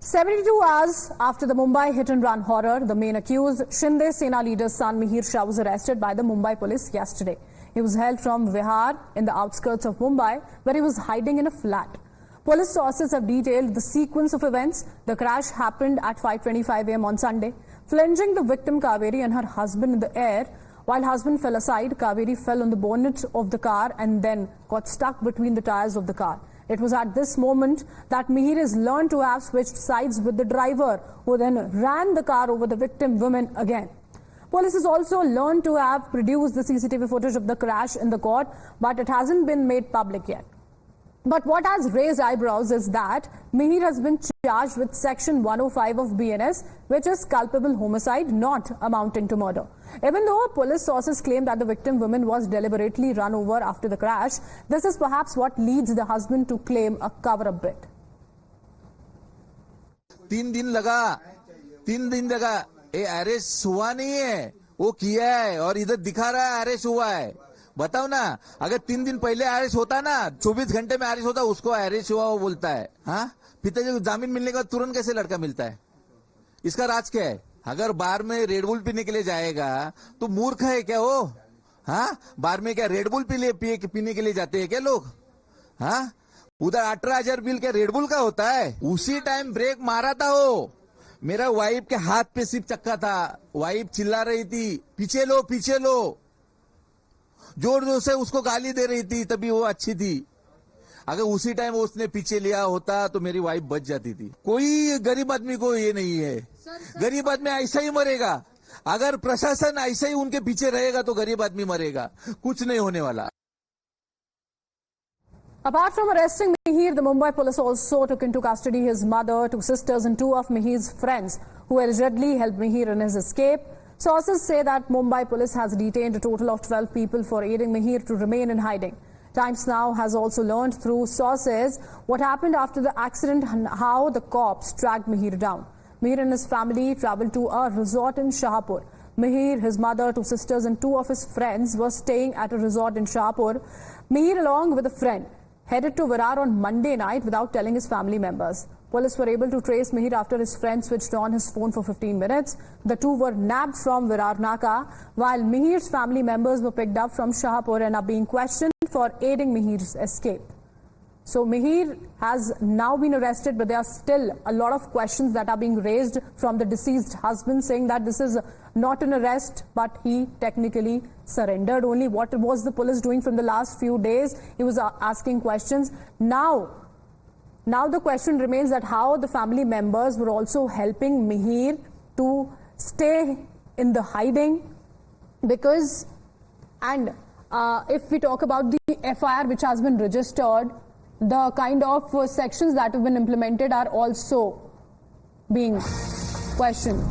72 hours after the Mumbai hit-and-run horror, the main accused, Shinde Sena leader's son Mihir Shah, was arrested by the Mumbai police yesterday. He was held from Vihar in the outskirts of Mumbai, where he was hiding in a flat. Police sources have detailed the sequence of events. The crash happened at 5:25 a.m. on Sunday, flinging the victim Kaveri and her husband in the air. While husband fell aside, Kaveri fell on the bonnet of the car and then got stuck between the tires of the car. It was at this moment that Mihir is learned to have switched sides with the driver, who then ran the car over the victim woman again. Police has also learned to have produced the CCTV footage of the crash in the court, but it hasn't been made public yet. But what has raised eyebrows is that Mihir has been charged with Section 105 of BNS, which is culpable homicide, not amounting to murder. Even though police sources claim that the victim woman was deliberately run over after the crash, this is perhaps what leads the husband to claim a cover-up bid. 3 दिन लगा ये arrest हुआ नहीं है, वो किया है और इधर दिखा रहा है अरेस्ट हुआ है। बताओ ना, अगर 3 दिन पहले अरेस्ट होता ना, 24 घंटे में अरेस्ट होता, उसको अरेस्ट हुआ वो बोलता है। हाँ, पिताजी को जामीन मिलने का तुरंत कैसे लड़का मिलता है? इसका राज क्या है? अगर बार में रेडबुल पीने के लिए जाएगा तो मूर्ख है क्या वो? हाँ, बार में क्या रेडबुल पीने के लिए जाते हैं क्या लोग? हाँ, उधर 18,000 बिल क्या रेडबुल का होता है? उसी टाइम ब्रेक मारा था वो। मेरा वाइफ के हाथ पे सिर्फ चक्का था, वाइफ चिल्ला रही थी पीछे लो पीछे लो, जोर जोर से उसको गाली दे रही थी, तभी वो अच्छी थी। अगर उसी टाइम उसने पीछे लिया होता तो मेरी वाइफ बच जाती थी। कोई गरीब आदमी को ये नहीं है, गरीब आदमी ऐसा ही मरेगा। अगर प्रशासन ऐसा ही उनके पीछे रहेगा तो गरीब आदमी मरेगा, कुछ नहीं होने वाला। Apart from arresting Mihir, the Mumbai police also took into custody his mother, 2 sisters and 2 of Mihir's friends who allegedly helped Mihir in his escape. Sources say that Mumbai police has detained a total of 12 people for aiding Mihir to remain in hiding. Times Now has also learned through sources what happened after the accident and how the cops tracked Mihir down. Mihir and his family travelled to a resort in Shahpur. Mihir, his mother, 2 sisters and 2 of his friends were staying at a resort in Shahpur. Mihir, along with a friend, headed to Virar on Monday night without telling his family members. Police were able to trace Mihir after his friend switched on his phone for 15 minutes. The 2 were nabbed from Virar Naka, while Mihir's family members were picked up from Shahpur and are being questioned for aiding Mihir's escape. So Mihir has now been arrested, but there are still a lot of questions that are being raised from the deceased husband, saying that this is not an arrest, but he technically surrendered only. What was the police doing from the last few days? He was asking questions. Now the question remains that how the family members were also helping Mihir to stay in the hiding, because, and if we talk about the FIR which has been registered, the kind of sections that have been implemented are also being questioned.